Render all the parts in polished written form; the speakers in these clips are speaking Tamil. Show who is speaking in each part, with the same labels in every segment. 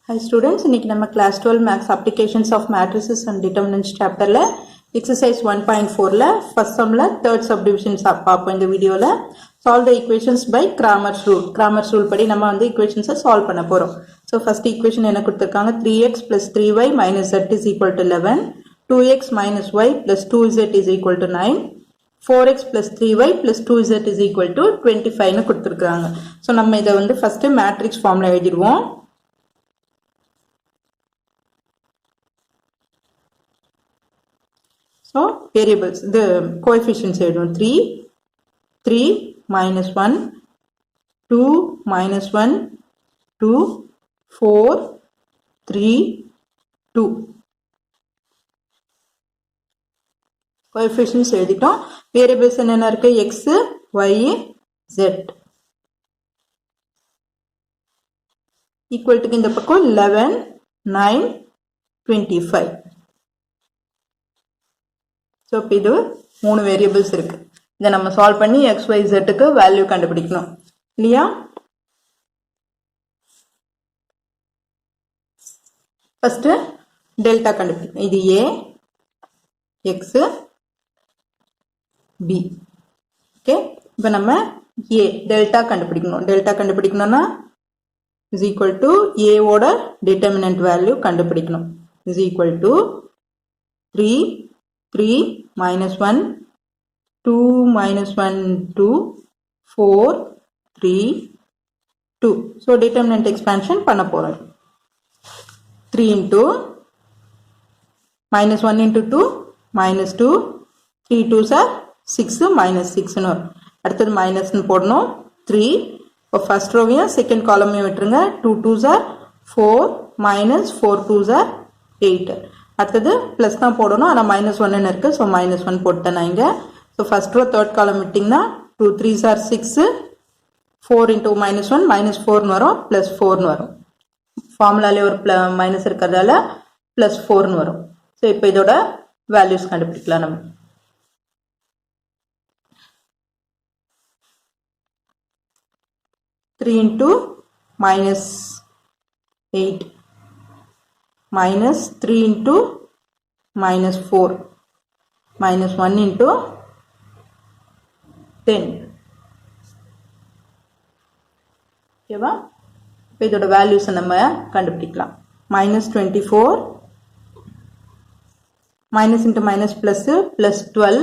Speaker 1: Hi students, இன்னைக்கு நம்ம class 12 maths applications of matrices and determinants chapterல exercise 1.4ல first sumல third subdivisions பார்ப்போம் இந்த வீடியோல. Solve the equations by Cramer's rule படி நம்ம வந்து equations solve பண்ண போறோம். So first equation என்ன கொடுத்திருக்காங்க 3x plus 3y minus z is equal to 11, 2x minus y plus 2z is equal to 9, 4x plus 3y plus 2z is equal to 25 னு கொடுத்திருக்காங்க. So நம்ம இதை வந்து first matrix formல எழுதிடுவோம். So variables, the coefficients are 3, 3 minus 1, 2 minus 1, 2, 4, 3, 2. Coefficients எழுதிட்டோம். Variables என்னென்ன இருக்கு? X, Y, Z. Equal to இந்த பக்கம் 11, 9, 25. So, இது 3 variables இருக்கு. இதை நம்ம solve பண்ணி x, y, z க்கு value கண்டுபிடிக்கணும். இல்லையா? First, delta கண்டுபிடிக்கணும். இது a, x, b. Okay? இப்போ நம்ம a, delta கண்டுபிடிக்கணும். Delta கண்டுபிடிக்கணும்னா is equal to a ஓட determinant value கண்டுபிடிக்கணும். Is equal to 3 minus 1, 2 minus 1, 2, 4, 3, 2. So, determinant expansion பண்ண போறோம். 3 into minus 1 into 2, minus 2, 3 2s are 6, minus 6 னு வரும். அடுத்தது minus னு போடணும் 3. இப்போ first rowவையும் second column விட்டுருங்க. 2 2s are 4, minus 4 2s are 8. அடுத்தது plus தான் போடணும். ஆனா minus 1 இருக்கு. So minus 1 போட்டேன் நான் இங்க. So first row third column விட்டீங்கன்னா 2 3s are 6, 4 into minus 1 minus 4 வரும், plus 4 வரும். ஃபார்முலாலே ஒரு மைனஸ் இருக்கிறதால plus 4 வரும். So இப்போ இதோட வேல்யூஸ் கண்டுபிடிக்கலாம் நம்ம. Three into minus 8 minus 3 into minus 4 minus 1 into 10. ஓகேவா? இப்போ இதோட வேல்யூஸ் நம்ம கண்டுபிடிக்கலாம். minus 24 minus into minus plus plus 12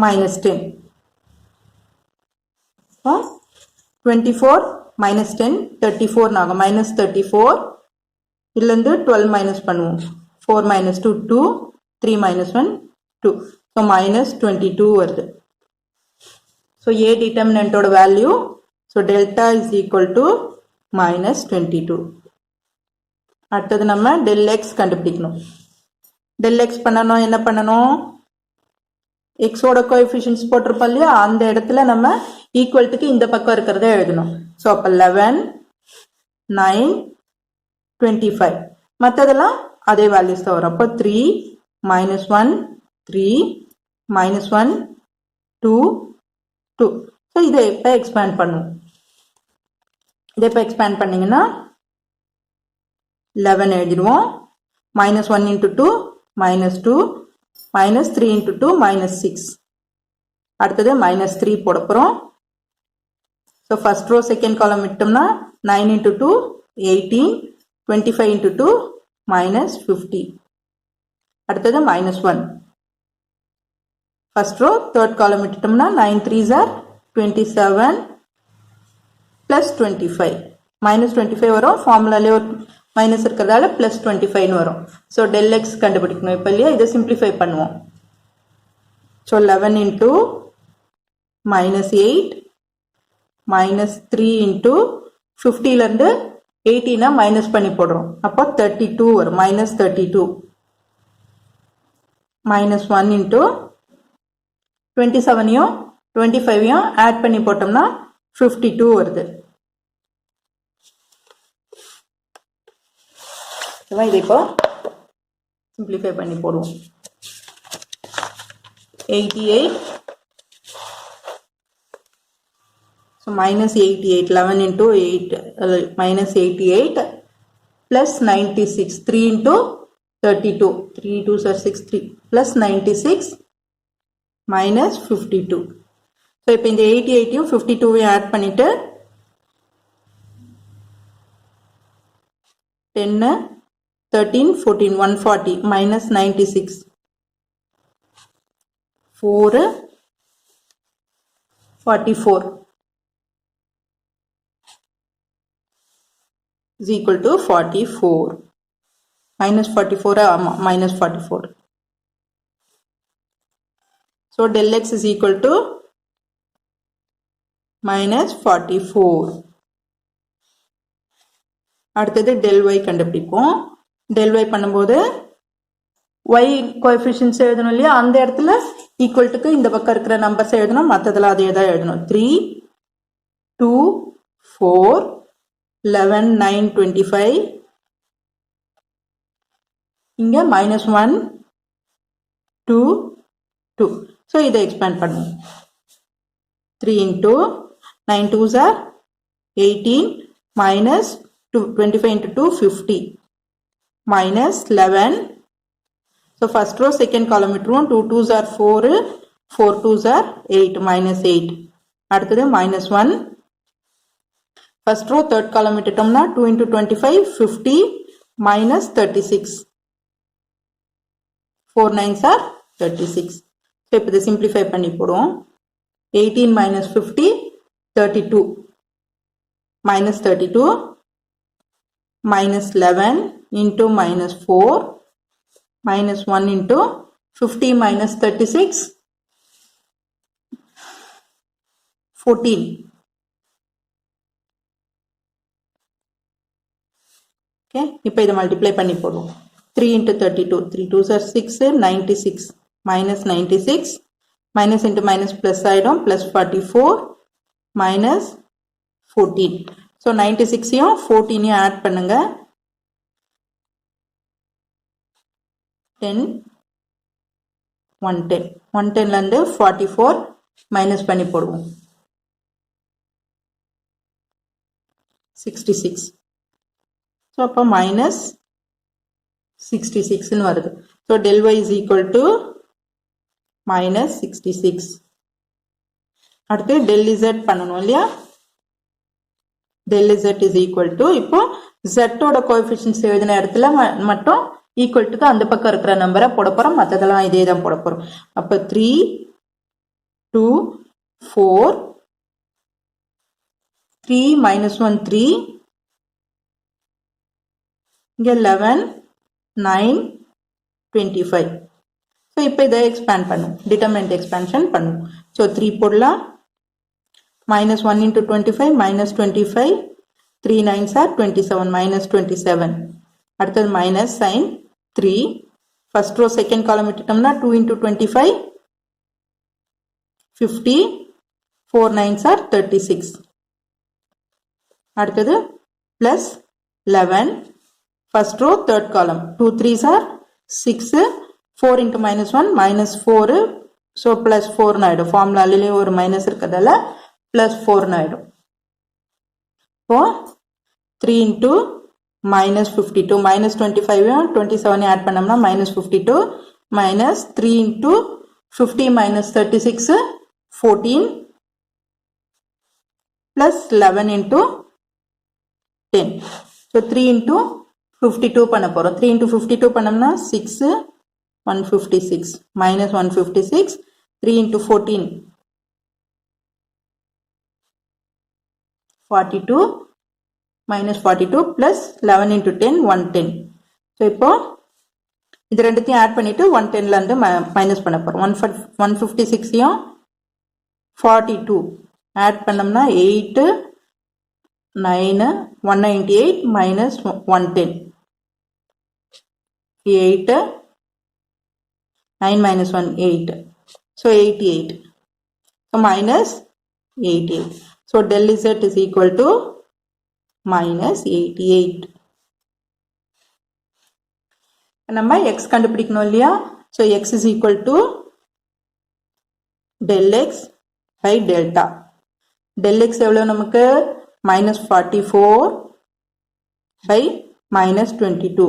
Speaker 1: minus 10. 24 minus 10 34 நாகும் minus 34 இல்லந்து 12 minus பண்ணுவோம் 4 minus 2 2 3 minus 1 2 so minus 22 வருது. So a determinant ஓட value so delta is equal to minus 22. அடுத்தது நம்ம del x கண்டுபிடிக்கணும். del x பண்ணனும் என்ன பண்ணனும்? x ஓட coefficients போட்டிருப்போம் இல்லையா அந்த இடத்துல நம்ம equal to இந்த பக்கம் இருக்கிறத எழுதணும். So அப்ப 11 9 25 மத்ததெல்லாம் அதே values தான் வரும். அப்ப 3 minus 1 3 minus 1 2 2. So இதை இப்ப expand பண்ணுவோம். இதை இப்ப expand பண்ணீங்கன்னா 11 எழுதிடுவோம். minus 1 into 2 minus 2 minus 3 into 2 minus 6. அடுத்தது minus 3 போட போறோம். So first row second column விட்டோம்னா 9 into 2 18 25 into 2 minus 50. அடுத்தது minus 1. First row third column விட்டோம்னா 9 3s are 27 plus 25. minus 25 வரும். ஃபார்முலாலே ஒரு மைனஸ் இருக்கிறதால plus 25 வரும். So del x கண்டுபிடிக்கணும். இப்போ இல்லையா இதை simplify பண்ணுவோம். So 11 into minus 8 minus 3 into 50 இருந்து 18 மைனஸ் பண்ணி போடுறோம். அப்போ 32 வரும். minus 32 minus 1 into 27யும் 25யும் ஆட் பண்ணி போட்டோம்னா 52 வருது. இதை இப்போ சிம்பிளிஃபை பண்ணி போடுவோம். 88 So minus 88, 11 into 8, minus 88 plus 96, 3 into 32, 3 2s are 6, 3 plus 96 minus 52. So இப்போ இந்த 88 52 ஆட் பண்ணிட்டு 10 13 14 140 minus 96 4 44 is equal to 44. Minus 44 minus 44. So del x is equal to minus 44. அடுத்தது del y கண்டுபிடிப்போம். del y பண்ணும்போது y coefficients எழுதணும் இல்லையா, அந்த இடத்துல ஈக்குவல் டுக்கு இந்த பக்கம் இருக்கிற நம்பர்ஸ் எழுதணும், மற்றதுல அதே தான் எழுதணும். 3 2 4 11 9 25, இங்க minus 1 2 2. ஸோ இதை எக்ஸ்பேண்ட் பண்ணுவோம். 3 into 9 2s are 18 minus 25 into 2 50 minus 11. So first row second column விட்டுருவோம். 2 2s are 4, 4 2s are 8 minus 8. அடுத்தது minus 1. First row third column விட்டுட்டோம்னா 2 into 25 50 minus 36. 4 9s are 36. So இப்போ இதை simplify பண்ணி போடுவோம். 18 minus 50 32 minus 32 minus 11 into minus 4 minus 1 into 50 minus 36 14. Okay, இப்போ இதை மல்டிப்ளை பண்ணி போடுவோம். 3 into 32, 3 2s are 6, 96 minus 96 minus into minus plus ஆயிடும், plus 44 minus 14. So 96யும் 14யும் ஆட் பண்ணுங்க. 10 110, 110ல இருந்து 44 மைனஸ் பண்ணி போடுவோம். 66. ஸோ அப்போ மைனஸ் 66ன்னு வருது. So del y is equal to minus 66. அடுத்து del z பண்ணணும் இல்லையா, del z is equal to, இப்போ z ஓட கோஎஃபிஷியன்ட்ஸ் எழுதின இடத்துல மட்டும் ஈக்குவல் டுக்கு அந்த பக்கம் இருக்கிற நம்பரை போட போறோம், மற்றதெல்லாம் இதே தான் போட போறோம். அப்போ 3 2 4 3 minus 1 3, இங்க 11 9 25. ஸோ இப்போ இதை எக்ஸ்பேண்ட் பண்ணும், டிட்டர்மினன்ட் எக்ஸ்பேன்ஷன் பண்ணும். ஸோ 3 போடலாம். minus 1 into 25 minus 25, 3 9s are 27 minus 27. அடுத்தது minus sign 3. first row second column விட்டுட்டோம்னா 2 into 25 50, 4 9s are 36. அடுத்தது plus 11. first row third column 2 3s are 6, 4 into minus 1 minus 4, so plus 4 ஆயிடும். ஃபார்முலாலே ஒரு மைனஸ் இருக்கிறதால plus 4 ஆயிடும். இப்போ 3 into minus 52 minus 25 27 ஆட் பண்ணோம்னா minus 52 minus 3 into 50 minus 36 14 plus 11 into 10. so 3 into 52 பண்ண போறோம். 3 into 52 பண்ணோம்னா 6 156 minus 156, 3 into 14 42 minus 42 plus 11 into 10 110. So இப்போ இது ரெண்டுத்தையும் ஆட் பண்ணிட்டு 110ல இருந்து மைனஸ் பண்ண போறோம். 156யும் 42 ஆட் பண்ணோம்னா 8 9 198 minus 110, 8 9 minus 1 8, so 88. so minus 88. so del z is equal to minus 88. நம்ம x கண்டுபிடிக்கணும் இல்லையா, so x is equal to del x by delta. del x எவ்வளோ நமக்கு minus 44 by minus 22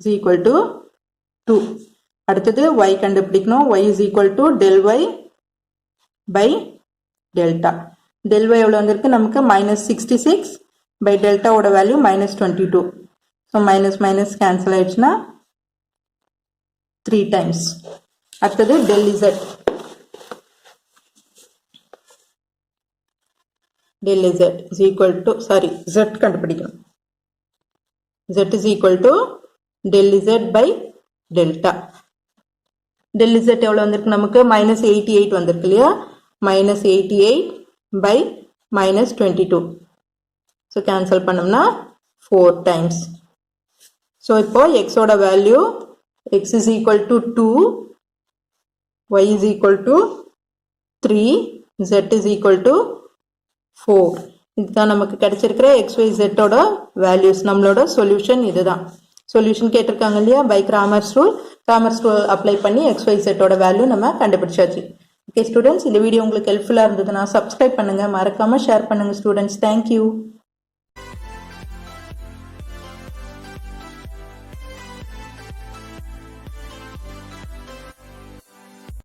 Speaker 1: is equal to 2. அடுத்தது y கண்டுபிடிக்கணும். y is equal to del y by delta. del y எவ்வளோ வந்திருக்கு நமக்கு minus 66 by delta ஓட value minus 22. So minus minus cancel ஆயிடுச்சுன்னா 3 times. அடுத்தது del z. del z is equal to z கண்டுபிடிக்கணும். z is equal to del z by delta. del z எவ்வளோ வந்திருக்கு நமக்கு minus 88 வந்திருக்கு இல்லையா, minus 88 by minus 22. So cancel பண்ணோம்னா 4 times. ஸோ இப்போ x ஓட value x is equal to 2, y is equal to 3, z is equal to 4. இதுதான் நமக்கு கிடைச்சிருக்கிற xyz ஓட வேல்யூஸ். நம்மளோட சொல்யூஷன் இதுதான். சொல்யூஷன் கேட்டிருக்காங்க இல்லையா, பை கிராமர்ஸ் ரூல் அப்ளை பண்ணி xyz ஓட வேல்யூ நம்ம கண்டுபிடிச்சாச்சு. ஓகே ஸ்டூடெண்ட்ஸ், இந்த வீடியோ உங்களுக்கு ஹெல்ப்ஃபுல்லாக இருந்ததுன்னா சப்ஸ்கிரைப் பண்ணுங்க, மறக்காம ஷேர் பண்ணுங்க ஸ்டூடெண்ட்ஸ். தேங்க்யூ.